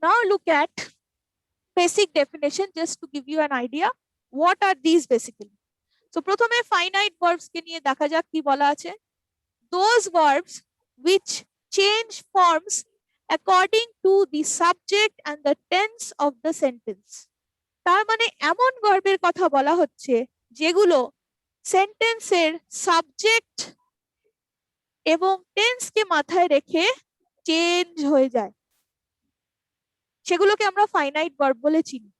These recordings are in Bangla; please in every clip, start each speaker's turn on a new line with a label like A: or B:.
A: Now look at basic definition just to give you an idea. What are these basically? So প্রথমে finite verbs কে নিয়ে দেখা যাক কি বলা আছে। Those verbs which change forms according to the subject and the tense of the sentence. তার মানে এমন ভার্বের কথা বলা হচ্ছে যেগুলো সেন্টেন্সের সাবজেক্ট এবং টেন্স কে মাথায় রেখে চেঞ্জ হয়ে যায়, সেগুলোকে আমরা ফাইনাইট ভার্ব বলে চিনি।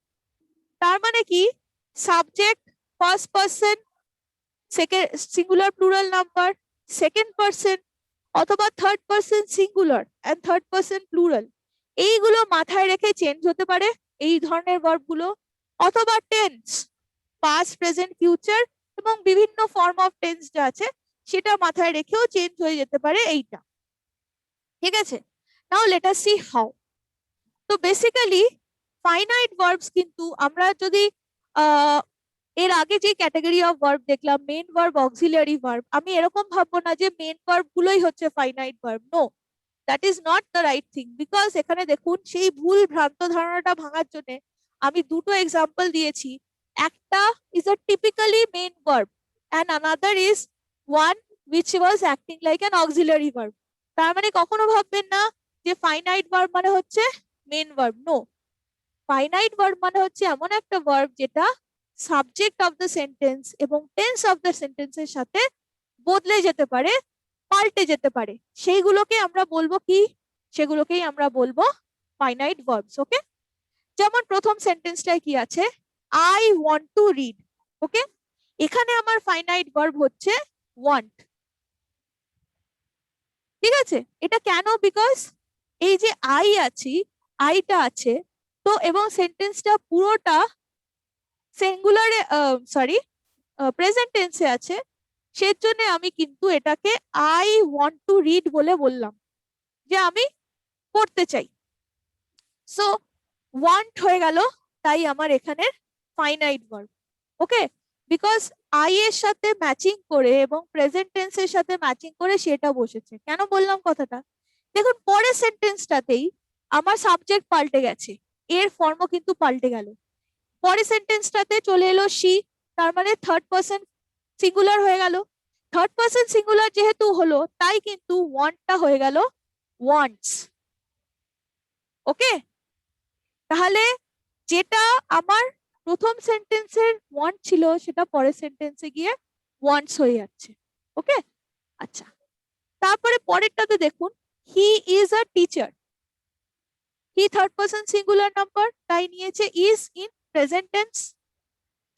A: তার মানে কি, subject first person, second singular plural number, second person অথবা third person singular and third person plural, এইগুলো মাথায় রেখে চেঞ্জ হতে পারে এই ধরনের ভার্ব গুলো। অথবা টেন্স, পাস্ট প্রেজেন্ট ফিউচার এবং বিভিন্ন ফর্ম অফ টেন্স যা আছে সেটা মাথায় রেখেও চেঞ্জ হয়ে যেতে পারে এইটা। ঠিক আছে, now let us see how. তো বেসিক্যালি ফাইনাইট ভার্বস কিন্তু আমরা যদি এর আগে যে ক্যাটাগরি অফ ভার্ব দেখলাম মেন ভার্ব, অক্সিলিয়ারি ভার্ব, আমি এরকম ভাববো না যে মেন ভার্ব গুলোই হচ্ছে finite verb. No, that is not the right thing. Because এখানে দেখুন সেই ভুল ভ্রান্ত ধারণাটা ভাঙার জন্য আমি দুটো এক্সাম্পল দিয়েছি। একটা is a typically main verb and another is one which was acting like an auxiliary verb. তার মানে কখনো ভাববেন না যে ফাইনাইট ভার্ব মানে হচ্ছে main verb. No, finite verb মানে হচ্ছে এমন একটা ভার্ব যেটা সাবজেক্ট অফ দ্য সেন্টেন্স এবং টেন্স অফ দ্য সেন্টেন্সের সাথে বদলে যেতে পারে, পাল্টে যেতে পারে, সেইগুলোকে আমরা বলবো কি, সেগুলোকেই আমরা বলবো ফাইনাইট ভার্বস। ওকে, যেমন প্রথম সেন্টেন্সটায় কি আছে, আই ওয়ান্ট টু রিড। ওকে, এখানে আমার ফাইনাইট ভার্ব হচ্ছে ওয়ান্ট। ঠিক আছে, এটা কেন? বিকজ এই যে আই আছি, আইটা আছে তো, এবং সেন্টেন্সটা পুরোটা সিঙ্গুলারে সরি প্রেজেন্ট টেন্সে আছে, সেজন্য আমি কিন্তু এটাকে আই ওয়ান্ট টু রিড বলে বললাম যে আমি পড়তে চাই। সো ওয়ান্ট হয়ে গেল, তাই আমার এখানে finite verb. Okay, because I এর সাথে ম্যাচিং করে এবং প্রেজেন্ট টেন্সের সাথে ম্যাচিং করে সেটা বসেছে। কেন বললাম কথাটা? দেখুন পরের সেন্টেন্সটাতেই আমার সাবজেক্ট পাল্টে গেছে, এর ফর্মও কিন্তু পাল্টে গেল। পরের সেন্টেন্সটাতে চলে এলো শি, তার মানে থার্ড পারসন সিঙ্গুলার হয়ে গেল। থার্ড পারসন সিঙ্গুলার যেহেতু হলো, তাই কিন্তু ওয়ান্টটা হয়ে গেল ওয়ান্টস। ওকে, তাহলে যেটা আমার প্রথম সেন্টেন্সের ওয়ান্ট ছিল সেটা পরের সেন্টেন্সে গিয়ে ওয়ান্টস হয়ে যাচ্ছে। ওকে, আচ্ছা, তারপরে পরেরটাতে দেখুন, he is a teacher. He third person singular number, তাই নিয়েছে ইজ ইন প্রেজেন্ট টেন্স।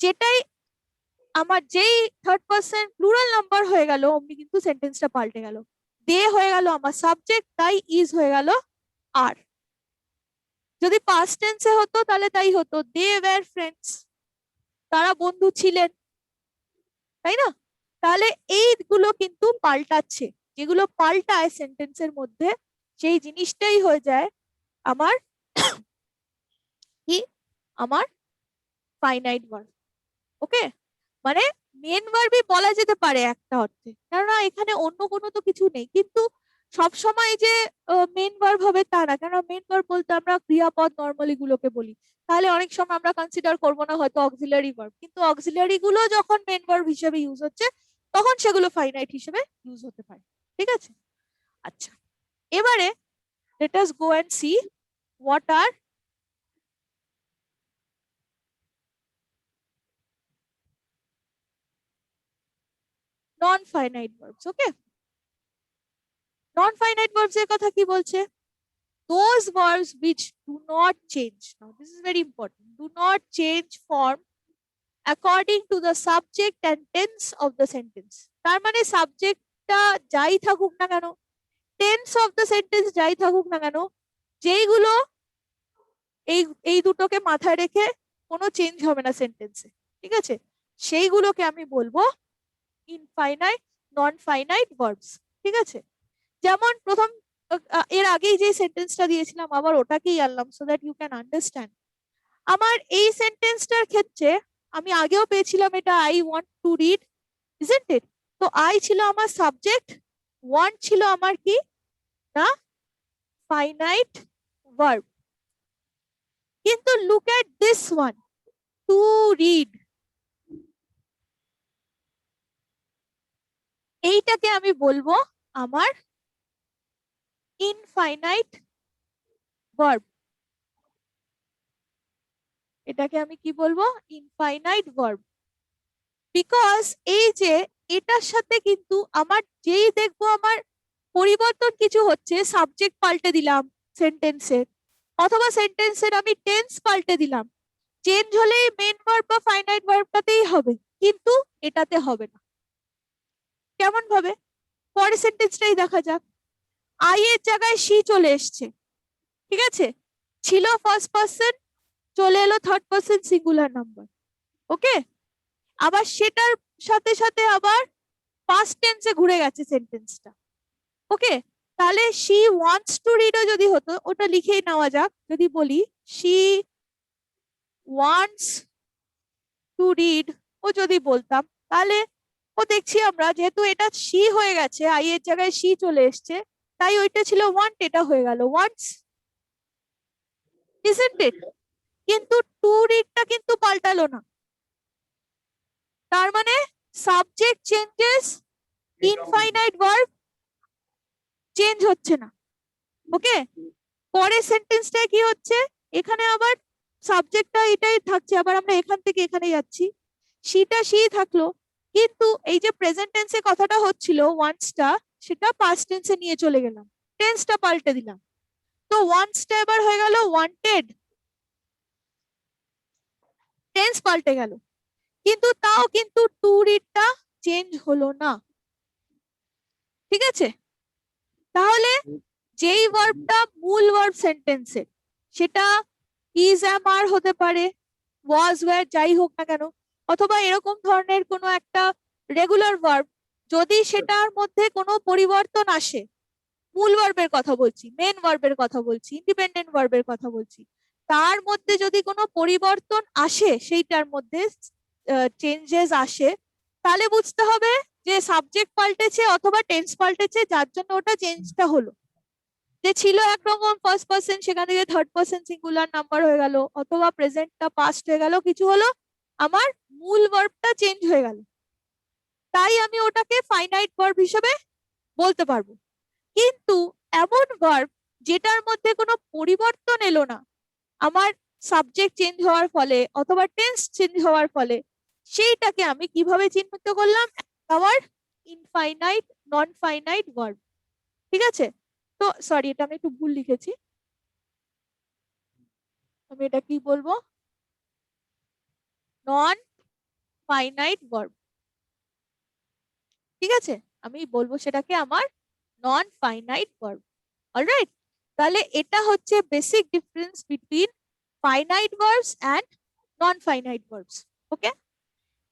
A: যেটাই আমার যেই থার্ড পারসন প্লুরাল নাম্বার হয়ে গেল অমনি কিন্তু সেন্টেন্সটা পাল্টে গেল। দে হয়ে গেল আমার সাবজেক্ট, তাই ইজ হয়ে গেল আর। যদি পাস্ট টেন্সে হতো তাহলে তাই হতো, দে ওয়্যার ফ্রেন্ডস, তারা বন্ধু ছিলেন, তাই না? তাহলে এইগুলো কিন্তু পাল্টাচ্ছে, যেগুলো পাল্টায় সেন্টেন্সের মধ্যে সেই জিনিসটাই হয়ে যায় আমার কি, আমার ফাইনাইট ভার্ব। ওকে, মানে মেন ভার্বই বলা যেতে পারে একটা অর্থে, কেননা এখানে অন্য কোনো তো কিছু নেই। কিন্তু সব সময় যে মেন ভার্ব হবে তা না, কেননা মেন ভার্ব বলতে আমরা ক্রিয়াপদ নরমালি গুলোকে বলি, তাহলে অনেক সময় আমরা কনসিডার করবো না হয়তো অক্সিলারি ভার্ব, কিন্তু অক্সিলারি গুলো যখন মেন ভার্ব হিসেবে ইউজ হচ্ছে তখন সেগুলো ফাইনাইট হিসেবে ইউজ হতে পারে। ঠিক আছে, আচ্ছা, এবারে let us go and see what are non finite verbs. Okay, non finite verbs এর কথা কি বলছে? Those verbs which do not change. Now, this is very important. Do not change form according to the subject and tense of the sentence. তার মানে সাবজেক্টটা যাই থাকুক না কেন, টেন্স অফ দ্য সেন্টেন্স যাই থাকুক না কেন, যেইগুলো এই এই দুটোকে মাথায় রেখে কোনো চেঞ্জ হবে না সেন্টেন্সে, ঠিক আছে, সেইগুলোকে আমি বলবো ইনফাইনাইট নন ফাইনাইট ভার্বস। ঠিক আছে, যেমন প্রথম এর আগেই যে সেন্টেন্সটা দিয়েছিলাম আবার ওটাকেই আনলাম so that you can understand. আমার এই সেন্টেন্সটার ক্ষেত্রে আমি আগেও পেয়েছিলাম এটা I want to read, isn't it? তো আই ছিল আমার সাবজেক্ট, ওয়ান্ট ছিল আমার কি না ফাইনাইট ভার্ব। কিন্তু look at this one, to read, এইটাকে আমি বলবো আমার ইনফাইনাইট ভার্ব। এটাকে আমি কি বলবো? Infinite verb. বিকজ এই যে এটার সাথে কিন্তু আমার যেই দেখবো আমার পরিবর্তন কিছু হচ্ছে, সাবজেক্ট পাল্টে দিলাম সেন্টেন্সের, অথবা সেন্টেন্সের আমি টেন্স পাল্টে দিলাম, চেঞ্জ হলেই মেন ভার্ব বা ফাইনাইট ভার্বটাতেই হবে, কিন্তু এটাতে হবে না। কেমন ভাবে? পরের সেন্টেন্সটাই দেখা যাক। আই এর জায়গায় সি চলে এসছে, ঠিক আছে, ছিল ফার্স্ট পার্সন, চলে এলো থার্ড পার্সন সিঙ্গুলার নাম্বার। ওকে, আবার সেটার সাথে সাথে আবার পাস্ট টেন্সে ঘুরে গেছে সেন্টেন্সটা। ওকে, তাহলে শি ওয়ান্টস টু রিডও যদি হতো, ওটা লিখেই নেওয়া যাক। যদি বলি শি ওয়ান্টস টু রিড, ও যদি বলতাম, তাহলে ও দেখছি আমরা যেহেতু এটা শি হয়ে গেছে, আই এর জায়গায় শি চলে এসছে, তাই ওইটা ছিল ওয়ান্ট, এটা হয়ে গেল ওয়ান্টস, ইজন্ট ইট? কিন্তু টু রিডটা কিন্তু পাল্টালো না, তার মানে subject changes, infinite verb change হচ্ছে না। ওকে, পরের সেন্টেন্সটা কি হচ্ছে, এখানে আবার সাবজেক্টটা এটাই থাকছে, আবার আমরা এখান থেকে এখানে যাচ্ছি, সিটা সি থাকলো, কিন্তু এই যে প্রেজেন্ট টেন্সে কথাটা হচ্ছিল ওয়ান্টসটা, সেটা পাস্ট টেন্সে নিয়ে চলে গেলাম, টেন্সটা পাল্টে দিলাম, তো ওয়ান্টসটা এবার হয়ে গেল ওয়ান্টেড, টেন্স পাল্টে গেল, কিন্তু তাও কিন্তু টু রিডটা চেঞ্জ হলো না। ঠিক আছে, তাহলে যেই ভার্বটা মূল ভার্ব সেন্টেন্সে, সেটা ইজ অ্যাম আর হতে পারে, ওয়াজ ওয়্যার যাই হোক না কেন, অথবা এরকম ধরনের কোনো একটা রেগুলার ভার্ব, যদি সেটার মধ্যে কোনো পরিবর্তন আসে, মূল ভার্বের কথা বলছি, মেন ভার্বের কথা বলছি, ইন্ডিপেন্ডেন্ট ভার্বের কথা বলছি, তার মধ্যে যদি কোনো পরিবর্তন আসে, সেইটার মধ্যে চেঞ্জেস আসে, তাহলে বুঝতে হবে যে সাবজেক্ট পাল্টেছে অথবা টেন্স পাল্টেছে, যার জন্য ওটা চেঞ্জটা হলো। যে ছিল একরকম ফার্স্ট পার্সন, সেখান থেকে থার্ড পার্সন সিঙ্গুলার নাম্বার হয়ে গেল, অথবা প্রেজেন্টটা পাস্ট হয়ে গেল, কিছু হলো, আমার মূল ভার্বটা চেঞ্জ হয়ে গেল, তাই আমি ওটাকে ফাইনাইট ভার্ব হিসেবে বলতে পারবো। কিন্তু এমন ভার্ব যেটার মধ্যে কোনো পরিবর্তন এলো না আমার সাবজেক্ট চেঞ্জ হওয়ার ফলে অথবা টেন্স চেঞ্জ হওয়ার ফলে, সেইটাকে আমি কিভাবে চিহ্নিত করলাম? আমার ইনফাইনাইট নন ফাইনাইট ভার্ব। ঠিক আছে, তো সরি, এটা আমি একটু ভুল লিখেছি, আমি এটা কি বলবো? Non finite verb. ঠিক আছে, আমি বলবো সেটাকে আমার নন ফাইনাইট ভার্ব। অলরাইট, তাহলে এটা হচ্ছে basic difference between finite verbs and non-finite verbs. Okay.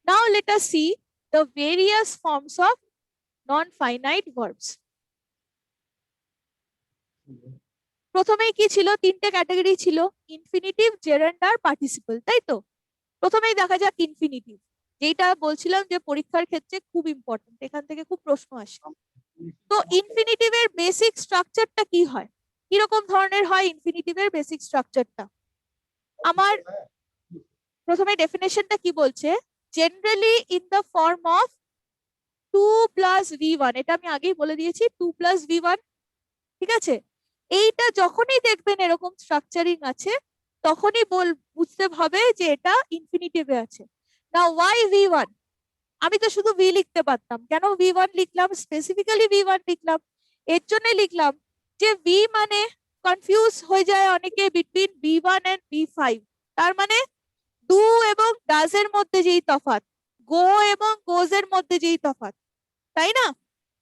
A: Now let us see the various forms of non-finite verbs. প্রথমেই কি ছিল? তিনটে ক্যাটাগরি ছিল, ইনফিনিটিভ, জেরান্ড আর পার্টিসিপল, তাই তো? প্রথমেই দেখা যাক ইনফিনিটিভ, যেটা বলছিলাম যে পরীক্ষার ক্ষেত্রে খুব ইম্পর্টেন্ট, এখান থেকে খুব প্রশ্ন আসে। তো ইনফিনিটিভের বেসিক স্ট্রাকচারটা কি হয়, কিরকম ধরনের হয় ইনফিনিটিভের বেসিক স্ট্রাকচারটা? আমার প্রথমে ডেফিনেশনটা কি বলছে? Generally in the form of 2 plus v1, এটা আমি আগেই বলে দিয়েছি, 2 প্লাস v1। ঠিক আছে, এইটা যখনই দেখবেন এরকম স্ট্রাকচারিং আছে, তখনই বুঝতে হবে যে এটা ইনফিনিটিভে আছে। নাও ওয়াই v1? আমি তো শুধু v লিখতে পারতাম, কেন v1 লিখলাম? স্পেসিফিক্যালি v1 লিখলাম, এর জন্য লিখলাম যে v মানে কনফিউজ হয়ে যায় অনেকে বিটুইন v1 এন্ড v5, তার মানে ডু এবং ডাজ এর মধ্যে যেই তফাৎ, গো এবং গোজ এর মধ্যে যেই তফাৎ, তাই না?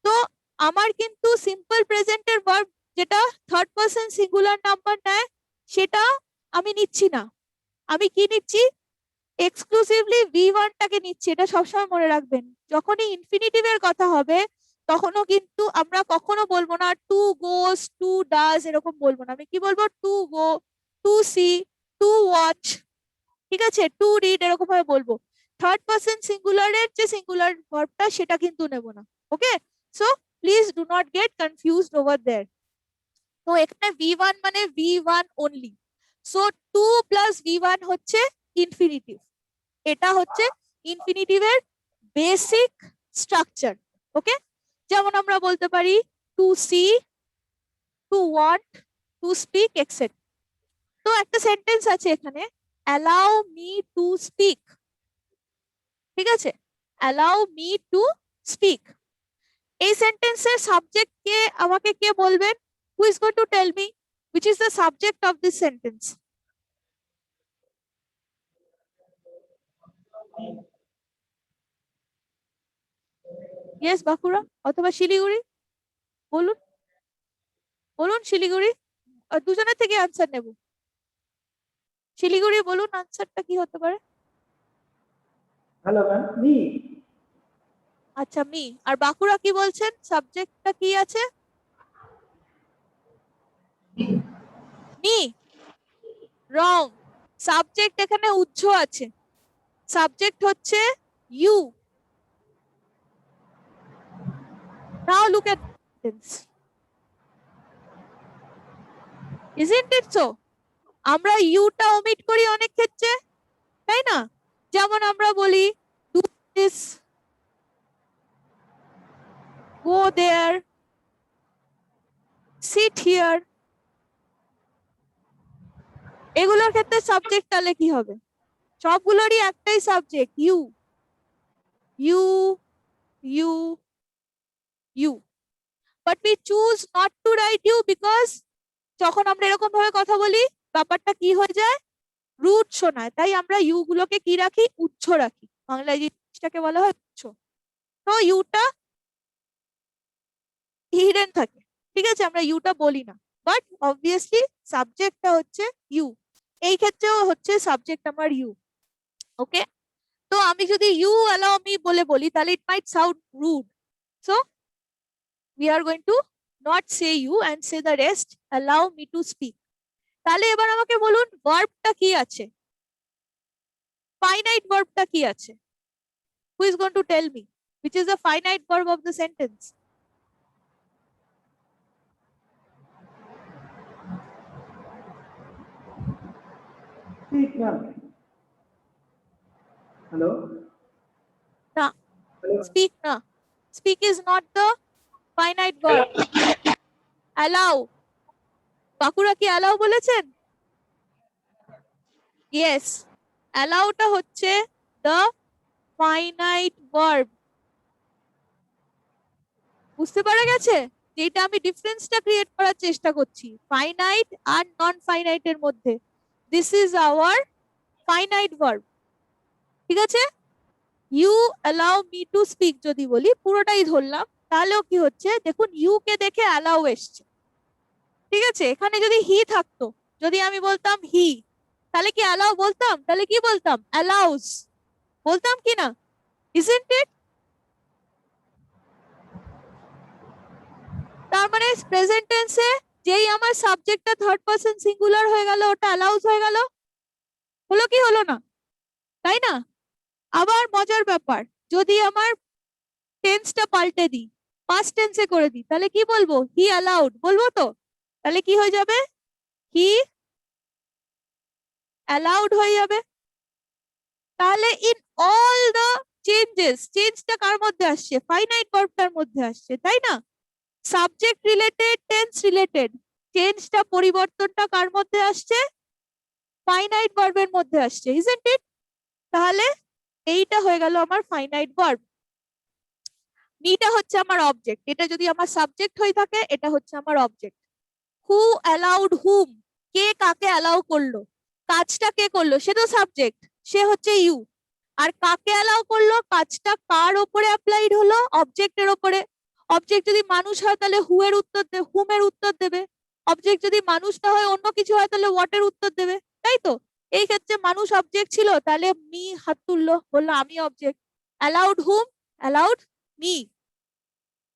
A: তো আমার কিন্তু সিম্পল প্রেজেন্টের ভার্ব যেটা থার্ড পারসন সিঙ্গুলার নাম্বার নেয়, সেটা আমি নিচ্ছি না, আমি কি নিচ্ছি? এক্সক্লুসিভলি v1টাকে নিচ্ছি। এটা সবসময় মনে রাখবেন, যখনই ইনফিনিটিভের কথা হবে তখনও কিন্তু আমরা কখনো বলবো না টু গোস, টু ডাজ, এরকম বলবো না, আমি কি বলবো? To go, to see, to watch, ঠিক আছে, টু রিড, এরকম ভাবে বলবো। থার্ড পারসন সিঙ্গুলারের যে সিঙ্গুলার ভার্বটা, সেটা কিন্তু নেব না। Okay, so please do not get confused over there. তো এখানে v1 মানে v1 only. So two plus V1 হচ্ছে ইনফিনিটিভ। এটা হচ্ছে ইনফিনিটিভের বেসিক স্ট্রাকচার। ওকে, যেমন আমরা বলতে পারি to see, to want, to speak etcetera. তো একটা সেন্টেন্স আছে এখানে, অ্যালাউ মি টু স্পিক। ঠিক আছে, অ্যালাউ মি টু স্পিক। এই সেন্টেন্সের সাবজেক্ট কে আমাকে কে বলবেন? Who is going to tell me which is the subject of this sentence? Yes, Bankura অথবা শিলিগুড়ি, বলুন বলুন শিলিগুড়ি। দুজনের থেকে আনসার নেব। শিলিগুড়ি বলুন আনসারটা কি হতে পারে?
B: Hello ma'am, me.
A: আচ্ছা, মি। আর বাঁকুড়া কি বলছেন, সাবজেক্টটা কি আছে? মি। রং। সাবজেক্ট এখানে উজ্জ আছে, সাবজেক্ট হচ্ছে you. Now look at sentence, isn't it so? আমরা ইউটা ওমিট করি অনেক ক্ষেত্রে, তাই না? যেমন আমরা বলি do this, go there, sit here. এগুলোর ক্ষেত্রে সাবজেক্ট তাহলে কি হবে? সবগুলোরই একটাই subject, you. You, you, you. But we choose not to write you because যখন আমরা এরকম ভাবে কথা বলি ব্যাপারটা কি হয়ে যায়, রুট শোনায়। তাই আমরা ইউ গুলোকে কি রাখি, উচ্চ রাখি। বাংলায় জিনিসটাকে বলা হয় উচ্চ। তো ইউটা হিডেন থাকে, ঠিক আছে, আমরা ইউটা বলি না। বাট অবভিয়াসলি সাবজেক্টটা হচ্ছে ইউ। এই ক্ষেত্রেও হচ্ছে সাবজেক্ট আমার ইউ। ওকে, তো আমি যদি ইউ অ্যালাউ মি বলে বলি তাহলে it might sound rude. So we are going to not say you and say the rest, allow me to speak. তাহলে এবার আমাকে বলুন ভার্বটা কি আছে, ফাইনাইট ভার্বটা কি আছে? Who is going to tell me which is the finite verb of the sentence?
B: Speak ma'am. Hello.
A: না, speak না, speak is not the finite verb. allow, Bankura কি allow বলেছেন? yes, allowটা হচ্ছে the finite verb. বুঝতে পারা গেছে? যেটা আমি ডিফারেন্সটা ক্রিয়েট করার চেষ্টা করছি ফাইনাইট আর নন ফাইনাইটের মধ্যে। This is our finite verb. ঠিক আছে, you allow me to speak যদি বলি পুরোটাই ধরলাম, তাহলেও কি হচ্ছে দেখুন, ইউ কে দেখে অ্যালাউ এসছে। ঠিক আছে, এখানে যদি হি থাকতো, যদি আমি বলতাম হি, তাহলে কি অ্যালাউ বলতাম? তাহলে কি বলতাম? অ্যালাউস বলতাম কি না? Isn't it? তার মানে প্রেজেন্ট টেন্সে যেই আমার সাবজেক্টটা থার্ড পারসন সিঙ্গুলার হয়ে গেল, ওটা অ্যালাউস হয়ে গেল। হলো কি হলো না? তাই না? আবার মজার ব্যাপার, যদি আমার টেন্সটা পাল্টে দিই, পাস্ট টেন্সে করে দিই, তাহলে কি বলবো? হি অ্যালাউড বলবো তো? তাহলে কি হয়ে যাবে? হি অ্যালাউড হয়ে যাবে। তাহলে ইন অল দ্য চেঞ্জেস, চেঞ্জটা কার মধ্যে আসছে? ফাইনাইট ভার্বটার মধ্যে আসছে, তাই না? সাবজেক্ট রিলেটেড, টেন্স রিলেটেড, চেঞ্জটা পরিবর্তনটা কার মধ্যে আসছে? ফাইনাইট ভার্বের মধ্যে আসছে, ইজন্ট ইট? তাহলে এইটা হয়ে গেল আমার ফাইনাইট ভার্ব। মিটা হচ্ছে আমার অবজেক্ট, এটা যদি আমার সাবজেক্ট হয়ে থাকে এটা হচ্ছে আমার অবজেক্ট। হু অ্যালাউড হুম, কে কাকে অ্যালাউ করলো, কাজটা কে করলো, সে তো সাবজেক্ট, সে হচ্ছে ইউ। আর কাকে অ্যালাউ করলো, কাজটা কার ওপরে অ্যাপ্লাইড হলো? অবজেক্টের ওপরে। অবজেক্ট যদি মানুষ হয় তাহলে হু এর উত্তর দেবে, হুম এর উত্তর দেবে। অবজেক্ট যদি মানুষ না হয় অন্য কিছু হয় তাহলে হোয়াট এর উত্তর দেবে, তাই তো? এই ক্ষেত্রে মানুষ অবজেক্ট ছিল, তাহলে মি হাত তুললো, বললো আমি অবজেক্ট। অ্যালাউড হুম, অ্যালাউড মি,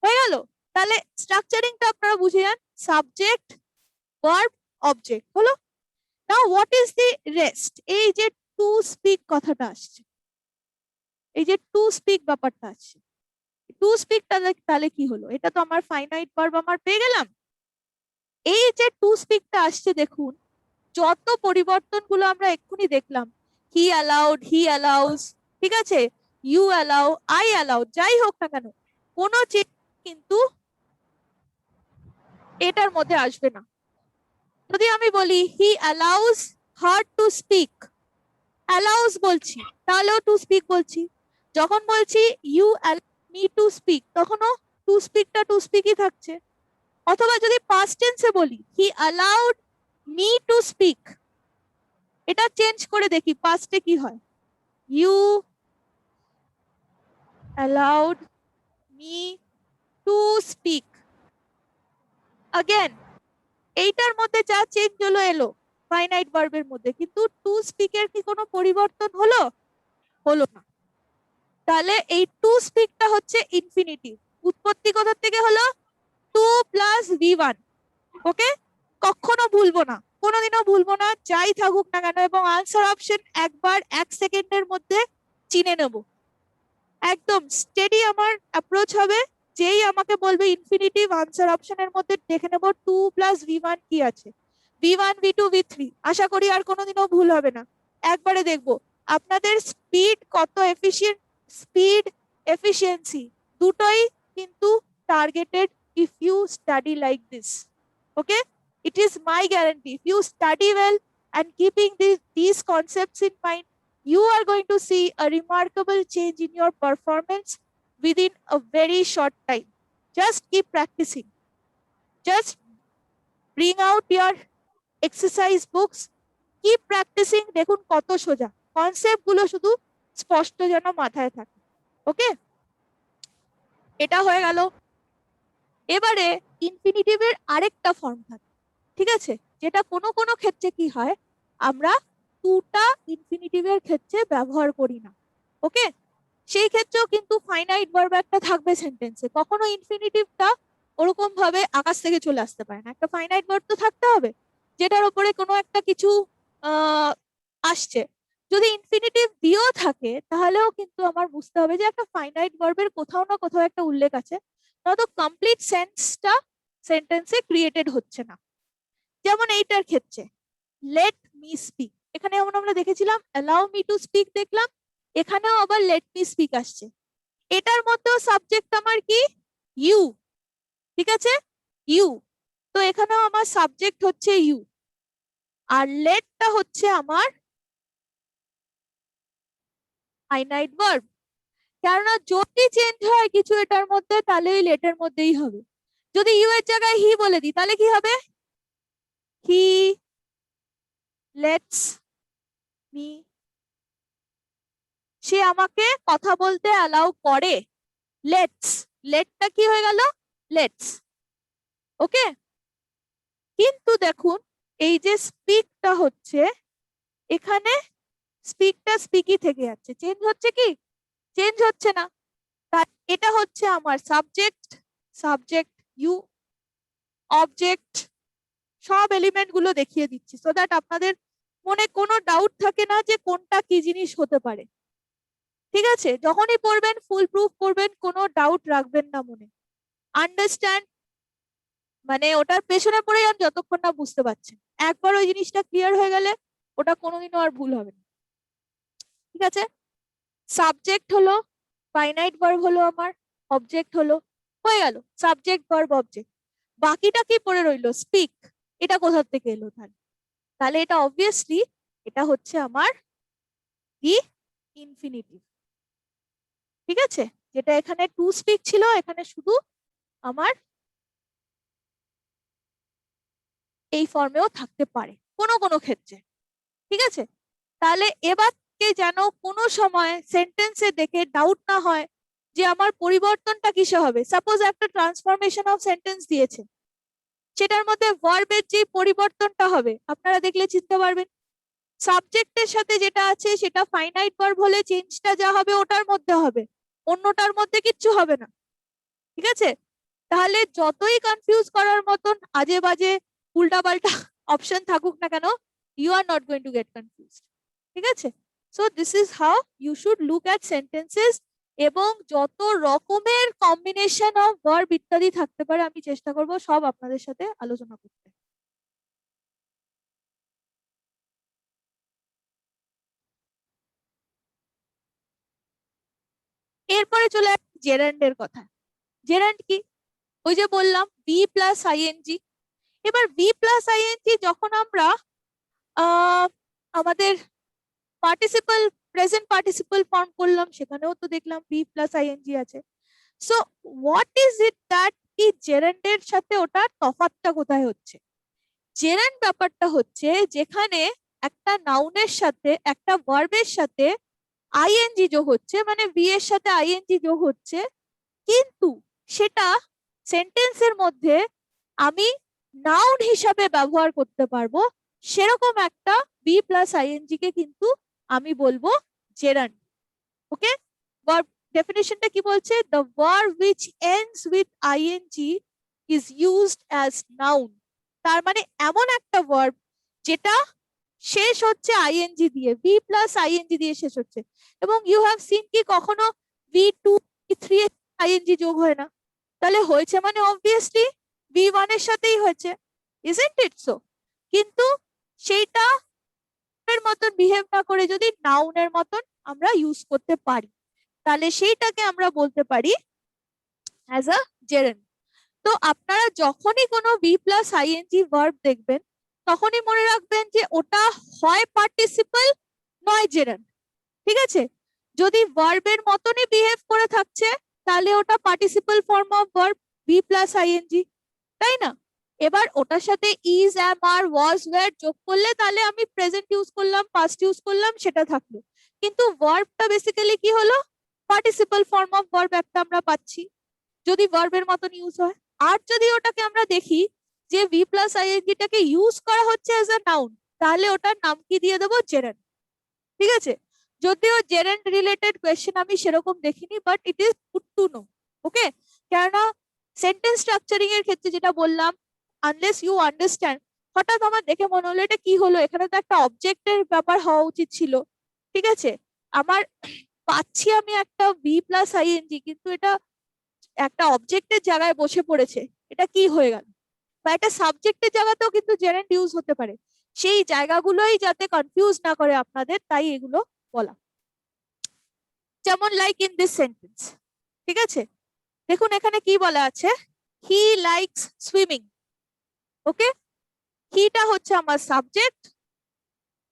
A: হয়ে গেল। তাহলে স্ট্রাকচারিংটা আপনারা বুঝে যান, সাবজেক্ট ভার্ব অবজেক্ট হলো। Now what is the rest? এই যে টু স্পিক কথাটা আসছে, এই যে টু স্পিক ব্যাপারটা আসছে, টু স্পিক তাহলে কি হলো? এটা তো আমার ফাইনাইট ভার্ব আমার পেয়ে গেলাম। এই যে টু স্পিকটা আসছে দেখুন, যত পরিবর্তনগুলো আমরা এক্ষুনি দেখলাম, হি অ্যালাউড, হি অ্যালাউস, ঠিক আছে, ইউ অ্যালাউ, আই অ্যালাউ, যাই হোক না কেন, কোনো চেঞ্জ কিন্তু এটার মধ্যে আসবে না। যদি আমি বলি he allows her to speak, allows বলছি তাহলেও টু স্পিক বলছি। যখন বলছি ইউ মি টু স্পিক, তখনও টু স্পিকটা টু স্পিকই থাকছে। অথবা যদি পাস্ট টেন্সে বলি he allowed me to speak, এটা চেঞ্জ করে দেখি পাস্টে কি হয়, you allowed me to speak. Again এইটার মধ্যে যা চেঞ্জ হলো এলো ফাইনাইট ভার্বের মধ্যে, কিন্তু টু স্পিকের কি কোনো পরিবর্তন হলো? হলো না। তাহলে এই টু স্পিকটা হচ্ছে ইনফিনিটিভ। উৎপত্তি কোথা থেকে হলো? Two plus V1। ওকে, কখনো ভুলবো না, কোনোদিনও ভুলবো না, যাই থাকুক না কেন। এবং আনসার অপশন একবার 1 সেকেন্ডের মধ্যে চিনে নেব। একদম স্টেডি আমার অ্যাপ্রোচ হবে। যেই আমাকে বলবে ইনফিনিটিভ, আনসার অপশনের মধ্যে দেখে নেব টু প্লাস V1 কি আছে, V1 V2 V3। আশা করি আর কোনোদিনও ভুল হবে না। একবারে দেখবো আপনাদের স্পিড কত এফিশিয়েন্ট, স্পিড এফিশিয়েন্সি দুটোই কিন্তু targeted if you study like this. Okay, it is my guarantee, if you study well and keeping these concepts in mind, you are going to see a remarkable change in your performance within a very short time. Just keep practicing, just bring out your exercise books, keep practicing। দেখুন কত সোজা, কনসেপ্ট গুলো শুধু স্পষ্ট যেন মাথায় থাকে। ওকে, এটা হয়ে গেল। এবারে ইনফিনিটিভের আরেকটা ফর্ম থাকে, ঠিক আছে, যেটা কোনো কোনো ক্ষেত্রে কি হয়, আমরা টুটা ইনফিনিটিভের ক্ষেত্রে ব্যবহার করি না। ওকে, সেই ক্ষেত্রেও কিন্তু ফাইনাইট ভার্ব একটা থাকবে সেন্টেন্সে। কখনো ইনফিনিটিভটা ওরকম ভাবে আকাশ থেকে চলে আসতে পারে না, একটা ফাইনাইট ভার্ব তো থাকতে হবে যেটার উপরে কোনো একটা কিছু আসছে। যদি ইনফিনিটিভ দিয়েও থাকে তাহলেও কিন্তু আমার বুঝতে হবে যে একটা ফাইনাইট ভার্বের কোথাও না কোথাও একটা উল্লেখ আছে, নয়তো কমপ্লিট সেন্সটা সেন্টেন্সে ক্রিয়েটেড হচ্ছে না। যেমন এইটার ক্ষেত্রে লেট মি স্পিক, এখানে যেমন আমরা দেখেছিলাম অ্যালাউ মি টু স্পিক দেখলাম, এখানেও আবার লেট মি স্পিক আসছে। এটার মধ্যেও সাবজেক্ট আমার কি? ইউ, ঠিক আছে, ইউ। তো এখানেও আমার সাবজেক্ট হচ্ছে ইউ, আর লেটটা হচ্ছে আমার ফাইনাইট ভার্ব। কেননা যদি চেঞ্জ হয় কিছু এটার মধ্যে, তাহলে ওই লেটের মধ্যেই হবে। যদি ইউ এর জায়গায় হি বলে দিই তাহলে কি হবে? হি লেটস মি, সে আমাকে কথা বলতে অ্যালাউ করে। লেটস, লেটটা কি হয়ে গেল? লেটস। ওকে, কিন্তু দেখুন এই যে স্পিকটা হচ্ছে, এখানে স্পিকটা স্পিকই থেকে যাচ্ছে, চেঞ্জ হচ্ছে কি? চেঞ্জ হচ্ছে না। তাই এটা হচ্ছে আমার সাবজেক্ট, সাবজেক্ট ইউ, অবজেক্ট, সব এলিমেন্ট গুলো দেখিয়ে দিচ্ছি সো দ্যাট আপনাদের মনে কোনো ডাউট থাকে না যে কোনটা কি জিনিস হতে পারে। ঠিক আছে, যখনই পড়বেন ফুল প্রুফ পড়বেন, কোনো ডাউট রাখবেন না মনে। আন্ডারস্ট্যান্ড, মানে ওটার পেছনে পড়ে যান যতক্ষণ না বুঝতে পারছেন। একবার ওই জিনিসটা ক্লিয়ার হয়ে গেলে ওটা কোনোদিনও আর ভুল হবে না। ঠিক আছে, সাবজেক্ট হলো, ফাইনাইট ভার্ব হলো আমার, অবজেক্ট হলো, হয়ে গেল সাবজেক্ট ভার্ব অবজেক্ট। বাকিটা কি পড়ে রইলো? স্পিক। এটা কোথা থেকে এলো তাহলে? তাহলে এটা অবভিয়াসলি এটা হচ্ছে আমার কি? ইনফিনিটিভ। ঠিক আছে, যেটা এখানে টু স্পিক ছিল, এখানে শুধু আমার এই ফর্মেও থাকতে পারে কোনো কোনো ক্ষেত্রে। ঠিক আছে, তাহলে এবারকে যেন কোনো সময় সেন্টেন্সে দেখে ডাউট না হয় যে আমার পরিবর্তনটা কিসে হবে। সাপোজ একটা ট্রান্সফরমেশন অফ সেন্টেন্স দিয়েছে, সেটার মধ্যে ভার্বের যে পরিবর্তনটা হবে আপনারা দেখলে চিনতে পারবেন। সাবজেক্টের সাথে যেটা আছে সেটা ফাইনাইট ভার্ব হলে চেঞ্জটা যা হবে ওটার মধ্যে হবে, অন্যটার মধ্যে কিচ্ছু হবে না। ঠিক আছে, তাহলে যতই কনফিউজ করার মতন আজে বাজে উল্টাপাল্টা অপশন থাকুক না কেন, you are not going to get confused. ঠিক আছে, so this is how you should look at sentences. এবং যত রকমের কম্বিনেশন অফ ভার্ব ইত্যাদি থাকতে পারে আমি চেষ্টা করব সব আপনাদের সাথে আলোচনা করতে। এরপরে চলে আসি জেরান্ড এর কথা। জেরান্ড কি? ওই যে বললাম বি প্লাস আইএনজি। এবার বি প্লাস আইএনজি যখন আমরা আমাদের পার্টিসিপল প্রেজেন্ট পার্টিসিপল ফর্ম করলাম, সেখানেও তো দেখলাম বি প্লাস আইএনজি আছে। So what is it that কি জেরান্ডের সাথে ওটার তফাৎটা কোথায় হচ্ছে? জেরান্ড ব্যাপারটা হচ্ছে যেখানে একটা নাউনের সাথে একটা ভার্বের সাথে আইএনজি যোগ হচ্ছে, মানে বি এর সাথে আইএনজি যোগ হচ্ছে, কিন্তু সেটা সেন্টেন্সের মধ্যে আমি নাউন হিসাবে ব্যবহার করতে পারবো, সেরকম একটা বি প্লাস আইএনজি কে কিন্তু আমি বলবো জেরান্ড। ওকে, ভার্ব ডেফিনেশনটা কি বলছে? The verb which ends with ing is used as noun। তার মানে এমন একটা ভার্ব যেটা শেষ হচ্ছে আইএনজি দিয়ে, বি প্লাস আইএনজি দিয়ে শেষ হচ্ছে। এবং ইউ হ্যাভ সিন কি কখনো V2 V3 আইএনজি যোগ হয় না? তাহলে হয়েছে মানে অবভিয়াসলি V1 এর সাথেই হয়েছে, ইজন্ট ইট সো? কিন্তু সেইটা এর মতন বিহেভ না করে যদি নাউনের মতন আমরা ইউজ করতে পারি, তাহলে সেইটাকে আমরা বলতে পারি অ্যাজ আ জেরান্ড। তো আপনারা যখনই কোনো বি প্লাস আইএনজি ভার্ব দেখবেন, তখনই মনে রাখবেন যে ওটা হয় পার্টিসিপল নয় জেরান্ড। ঠিক আছে? যদি ভার্বের মতনই বিহেভ করে থাকছে, তাহলে ওটা participle form of verb be plus I N G, তাই না? এবার ওটার সাথে is, am, R, was, wire যোগ করলে তাহলে আমি প্রেজেন্ট ইউজ করলাম, পাস্ট ইউজ করলাম, সেটা থাকলো। কিন্তু ভার্বটা বেসিক্যালি কি হলো? পার্টিসিপল ফর্ম অফ ভার্ব একটা আমরা পাচ্ছি যদি ভার্বের মতন ইউজ হয়। আর যদি ওটাকে আমরা দেখি যে ভি প্লাস আইএনজি টাকে ইউজ করা হচ্ছে অ্যাজ আ নাউন, তাহলে ওটার নাম কি দিয়ে দেবো? জেরান্ড। ঠিক আছে? যদিও জেরান্ড রিলেটেড কোয়েশ্চেন আমি সেরকম দেখিনি, but it is good to know. Okay, কেননা সেন্টেন্স স্ট্রাকচারিং এর ক্ষেত্রে যেটা বললাম, আনলেস ইউ আন্ডারস্ট্যান্ড, হঠাৎ আমার দেখে মনে হলো এটা কি হলো, এখানে তো একটা অবজেক্টের ব্যাপার হওয়া উচিত ছিল। ঠিক আছে, আমার পাচ্ছি আমি একটা বি প্লাস আইএনজি, কিন্তু এটা একটা অবজেক্টের জায়গায় বসে পড়েছে, এটা কি হয়ে গেল? বা একটা সাবজেক্টের জায়গাতেও কিন্তু জেরান্ড ইউজ হতে পারে। সেই জায়গাগুলোই যাতে কনফিউজ না করে আপনাদের, তাই এগুলো বলা। যেমন লাইক ইন দিস সেন্টেন্স, ঠিক আছে? দেখুন এখানে কি বলা আছে, হি লাইকস সুইমিং। ওকে, হিটা হচ্ছে আমার সাবজেক্ট,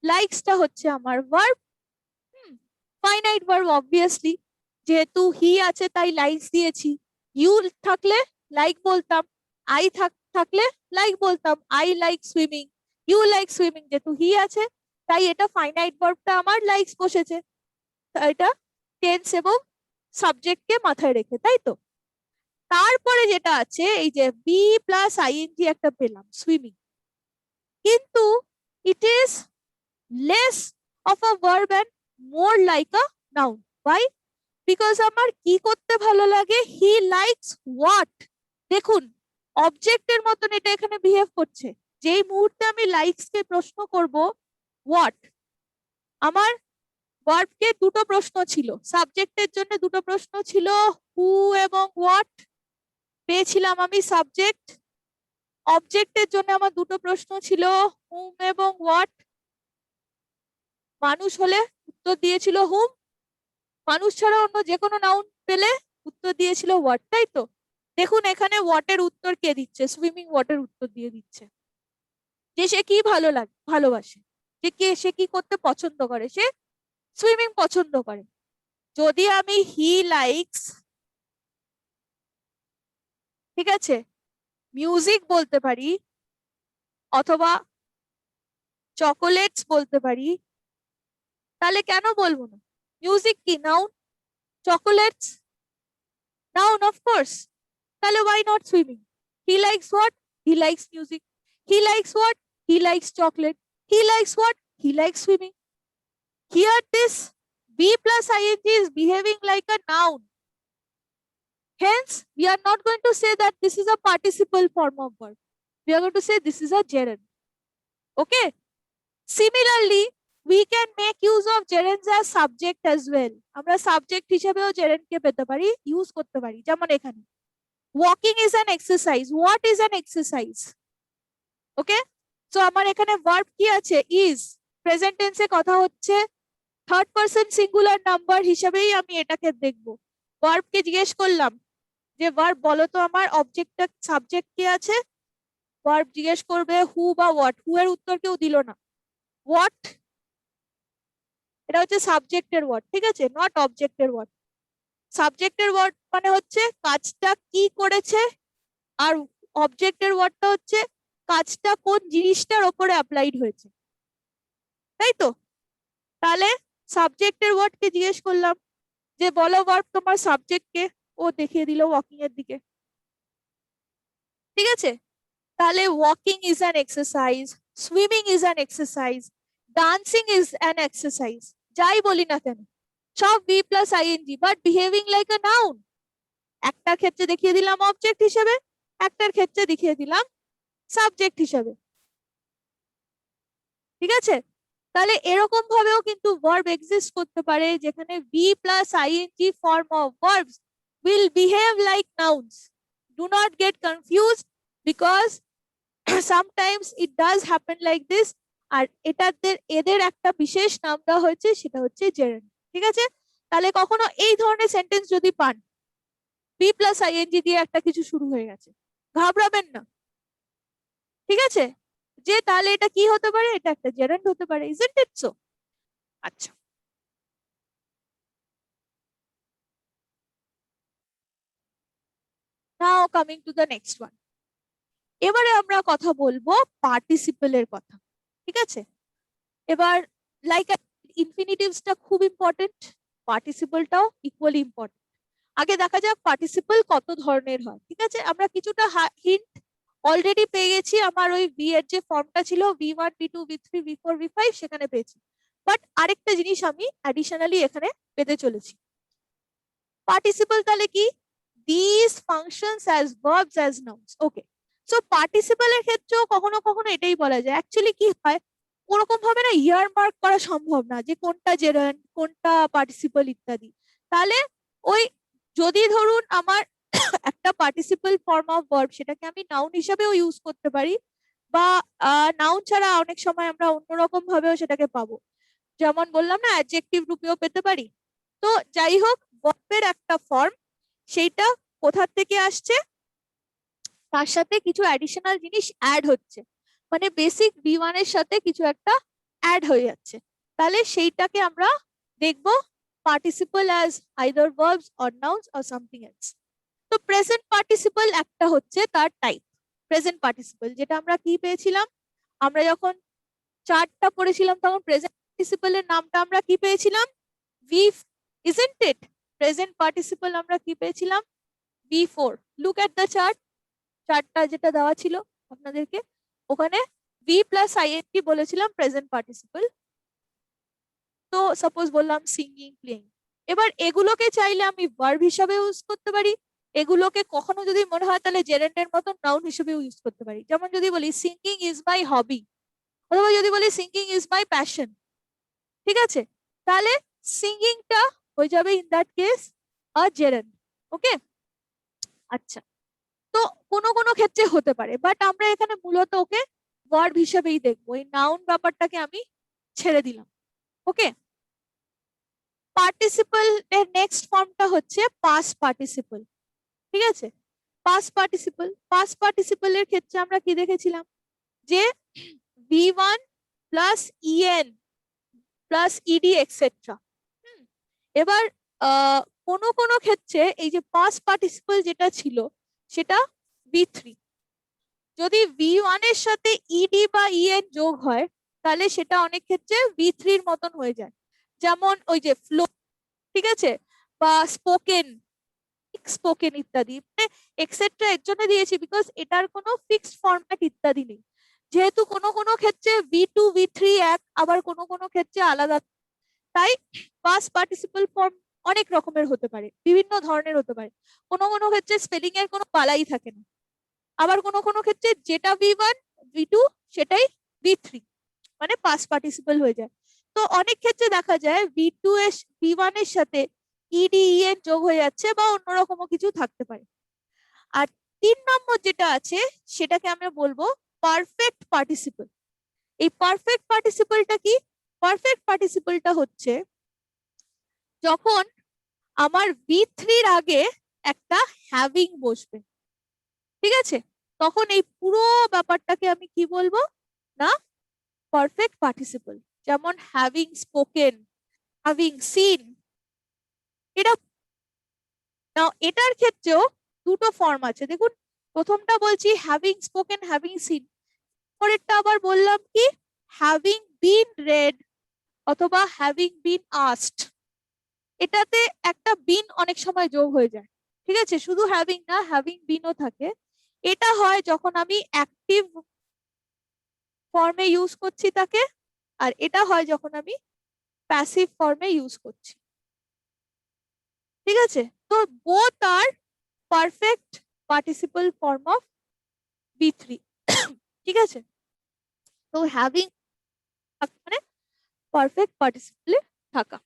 A: লাইকসটা হচ্ছে আমার ভার্ব। ফাইনাইট ভার্ব অবভিয়াসলি, যেহেতু হি আছে তাই লাইকস দিয়েছি। ইউ থাকলে লাইক বলতাম, আই থাকলে লাইক বলতাম, I like swimming, you like swimming. যেহেতু হি আছে তাই এটা ফাইনাইট ভার্বটা আমার লাইকস বসেছে, এটা টেন্স এবং সাবজেক্টকে মাথায় রেখে, তাই তো? তারপরে যেটা আছে, এই যে বি প্লাস আইএনজি একটা পেলাম, সুইমিং, কিন্তু it is less of a verb and more like a noun. By? Because আমার কি করতে ভালো লাগে, হি লাইকস হোয়াট। দেখুন অবজেক্টের মতন এটা এখানে বিহেভ করছে। যেই মুহূর্তে আমি লাইকস কে প্রশ্ন করব হোয়াট, আমার ভার্বকে দুটো প্রশ্ন ছিল, সাবজেক্টের জন্য দুটো প্রশ্ন ছিল, হু এবং হোয়াট, পেয়েছিলাম আমি সাবজেক্ট। অবজেক্টের জন্য আমার দুটো প্রশ্ন ছিল, হুম এবং হোয়াট। মানুষ হলে উত্তর দিয়েছিল হুম, মানুষ ছাড়া অন্য যে কোনো নাউন পেলে উত্তর দিয়েছিল হোয়াট, তাই তো? দেখুন এখানে হোয়াটের উত্তর কে দিচ্ছে? সুইমিং হোয়াটের উত্তর দিয়ে দিচ্ছে, যে সে কি ভালো লাগে, ভালোবাসে, যে কে সে কি করতে পছন্দ করে, সে সুইমিং পছন্দ করে। যদি আমি হি লাইকস, ঠিক আছে, মিউজিক বলতে পারি, অথবা চকোলেটস বলতে পারি, তাহলে কেন বলবো না? মিউজিক কি noun? Chocolates noun, of course. তাহলে why not swimming? He likes what? He likes music. He likes what? He likes chocolate. He likes what? He likes swimming. Here this B plus ing is behaving like a noun. Hence, we are not going to say that this is a participle form of verb. We are going to say this is a gerund. Okay? Similarly, we can make use of gerunds as subject as well. আমরা সাবজেক্ট হিসেবেও gerund কে পেতে পারি, ইউজ করতে পারি। যেমন এখানে walking is an exercise. What is an exercise? Okay? So আমার এখানে verb কি আছে? is. প্রেজেন্ট টেন্সে কথা হচ্ছে, থার্ড পারসন সিঙ্গুলার নাম্বার হিসেবেই আমি এটাকে দেখবো। ভার্বকে জিজ্ঞেস করলাম যে ভার্ব বলো তো আমার অবজেক্টটা সাবজেক্ট কে আছে, ভার্ব জিজ্ঞেস করবে হু বা হোয়াট, হু এর উত্তর কেউ দিল না। হোয়াট এটা হচ্ছে সাবজেক্টের ওয়ার্ড, ঠিক আছে, নট অবজেক্টের ওয়ার্ড। সাবজেক্টের ওয়ার্ড মানে হচ্ছে কাজটা কি করেছে, আর অবজেক্টের ওয়ার্ডটা হচ্ছে কাজটা কোন জিনিসটার ওপরে অ্যাপ্লাইড হয়েছে, তাই তো? তাহলে সাবজেক্টের ওয়ার্ডকে জিজ্ঞেস করলাম যে বলো ভার্ব তোমার সাবজেক্টকে, ও দেখিয়ে দিল ওয়াকিং এর দিকে, ঠিক আছে। তাহলে walking is an exercise, swimming is an exercise, dancing is an exercise, যাই বলি না কেন সব be plus I N G, but behaving like a noun. একটার ক্ষেত্রে দেখিয়ে দিলাম অবজেক্ট হিসেবে, একটার ক্ষেত্রে দেখিয়ে দিলাম সাবজেক্ট হিসেবে, ঠিক আছে। তাহলে এরকম ভাবেও কিন্তু ভার্ব এক্সিস্ট করতে পারে যেখানে be plus I N G form of verbs will behave like nouns. Do not get confused because sometimes it does happen like this. আর এদের একটা বিশেষ নাম দেওয়া হয়েছে, সেটা হচ্ছে জেরেন্ড, ঠিক আছে। তাহলে কখনো এই ধরনের সেন্টেন্স যদি পান বি প্লাস আইএনজি দিয়ে একটা কিছু শুরু হয়ে গেছে, ঘাবড়াবেন না, ঠিক আছে, যে তাহলে এটা কি হতে পারে, এটা একটা জেরেন্ড হতে পারে, ইজন্ট ইট সো? আচ্ছা, now coming to the next one. এবারে আমরা কথা বলবো পার্টিসিপেলের কথা, ঠিক আছে। এবার লাইক ইনফিনিটিভসটা খুব ইম্পর্টেন্ট, পার্টিসিপলটাও ইকুয়ালি ইম্পর্টেন্ট। আগে দেখা যাক পার্টিসিপল কত ধরনের হয়, ঠিক আছে। আমরা কিছুটা হিন্ট অলরেডি পেয়ে গেছি, আমার ওই বি এর যে ফর্মটা ছিল V1 V2 V3 V4 V5 সেখানে পেয়েছি, বাট আরেকটা জিনিস আমি অ্যাডিশনালি এখানে পেতে চলেছি। পার্টিসিপল তাহলে কি? This functions as verbs as nouns, okay. So পার্টিসিপলের ক্ষেত্রেও কখনো কখনো এটাই বলা যায়, অ্যাকচুয়ালি কি হয় ওরকম ভাবে না ইয়ার মার্ক করা সম্ভব না যে কোনটা জেরান্ড কোনটা পার্টিসিপল ইত্যাদি। তাহলে ওই যদি ধরুন আমার একটা পার্টিসিপল ফর্ম অফ ভার্ব সেটাকে আমি নাউন হিসাবেও ইউজ করতে পারি, বা নাউন ছাড়া অনেক সময় আমরা অন্যরকম ভাবেও সেটাকে পাবো, যেমন বললাম না অ্যাডজেক্টিভ রূপেও পেতে পারি। তো যাই হোক ভার্বের একটা ফর্ম, সেইটা কোথা থেকে আসছে, তার সাথে কিছু অ্যাডিশনাল জিনিস অ্যাড হচ্ছে, মানে বেসিক V1 এর সাথে কিছু একটা অ্যাড হয়ে যাচ্ছে, তাহলে সেইটাকে আমরা দেখব participle as either verbs or nouns or something else. তো প্রেজেন্ট পার্টিসিপল একটা হচ্ছে তার টাইপ, প্রেজেন্ট পার্টিসিপল যেটা আমরা কি পেয়েছিলাম, আমরা যখন চার্টটা পড়েছিলাম তখন প্রেজেন্ট পার্টিসিপলের নামটা আমরা কি পেয়েছিলাম, V, isn't it? Present participle আমরা কি পেয়েছিলাম, V4। Look at the chart, চার্টটা যেটা দেওয়া ছিল আপনাদেরকে, ওখানে ভি প্লাস আইএনজি বলেছিলাম প্রেজেন্ট পার্টিসিপল। তো সাপোজ বললাম সিঙ্গিং প্লেইং, এবার এগুলোকে চাইলে আমি ভার্ব হিসাবে ইউজ করতে পারি, এগুলোকে কখনো যদি মনে হয় তাহলে জেরেন্ডের মতন নাউন হিসেবে ইউজ করতে পারি, যেমন যদি বলি সিঙ্গিং ইজ মাই হবি, অথবা যদি বলি সিঙ্গিং ইজ মাই প্যাশন, ঠিক আছে, তাহলে সিঙ্গিংটা হয়ে যাবে ইন দ্যাট কেস আ জেরেন্ড, ওকে। আচ্ছা, তো কোনো কোনো ক্ষেত্রে হতে পারে, বাট আমরা এখানে মূলত ওকে ভার্ব হিসেবেই দেখবো, এই নাউন ব্যাপারটাকে আমি ছেড়ে দিলাম, ওকে। পার্টিসিপল এর নেক্সট ফর্মটা হচ্ছে পাস পার্টিসিপল, ঠিক আছে। পাস পার্টিসিপল এর ক্ষেত্রে আমরা কি দেখেছিলাম যে V1 plus EN plus ED etcetera. এবার কোনো কোনো ক্ষেত্রে এই যে পাস পার্টিসিপল যেটা ছিল সেটা V3, যদি V1 এর সাথে ইডি বা ইএন যোগ হয় তাহলে সেটা অনেক ক্ষেত্রে V3 এর মতন হয়ে যায়, যেমন ওই যে ফ্লো, ঠিক আছে, বা স্পোকেন, স্পোকেন ইত্যাদি, মানে এক্সেট্রা এর জন্য দিয়েছি বিকজ এটার কোনো ফিক্সড ফরম্যাট ইত্যাদি নেই, যেহেতু কোনো কোনো ক্ষেত্রে V2 V3 এক, আবার কোনো কোনো ক্ষেত্রে আলাদা, তাই পাস পার্টিসিপল ফর্ম অনেক রকমের হতে পারে, বিভিন্ন ধরনের হতে পারে, কোনো কোনো ক্ষেত্রে স্পেলিং এর কোনো পালাই থাকে না, আবার কোনো কোনো ক্ষেত্রে যেটা V1 V2 সেটাই V3, মানে পাস পার্টিসিপল হয়ে যায়। তো অনেক ক্ষেত্রে দেখা যায় V2 এর V1 এর সাথে EDEN যোগ হয়ে যাচ্ছে বা অন্যরকমও কিছু থাকতে পারে। আর 3 নম্বর যেটা আছে সেটাকে আমরা বলবো পারফেক্ট পার্টিসিপল। এই পারফেক্ট পার্টিসিপলটা কি? পারফেক্ট পার্টিসিপলটা হচ্ছে যখন আমার বি3 আগে একটা হ্যাভিং বসবে, ঠিক আছে? তখন এই পুরো ব্যাপারটাকে আমি কি বলবো না পারফেক্ট পার্টিসিপল। যেমন হ্যাভিং স্পোকেন, হ্যাভিং সিন, এটা নাও এটার ক্ষেত্রেও দুটো ফর্ম আছে। দেখুন প্রথমটা বলছি হ্যাভিং স্পোকেন, হ্যাভিং সিন, পরেরটা আবার বললাম কি হ্যাভিং বিন রেড অথবা হ্যাভিং বিন আস্কড। এটাতে একটা বিন অনেক সময় যোগ হয়ে যায়, ঠিক আছে? শুধু হ্যাভিং না, হ্যাভিং বিনও থাকে। এটা হয় যখন আমি অ্যাক্টিভ ফর্মে ইউজ করছি তাকে, আর এটা হয় যখন আমি প্যাসিভ ফর্মে ইউজ করছি, ঠিক আছে? তো বোথ আর পারফেক্ট পার্টিসিপল ফর্ম অফ বি3, ঠিক আছে? তো হ্যাভিং মানে পারফেক্ট পার্টিসিপলে থাকা।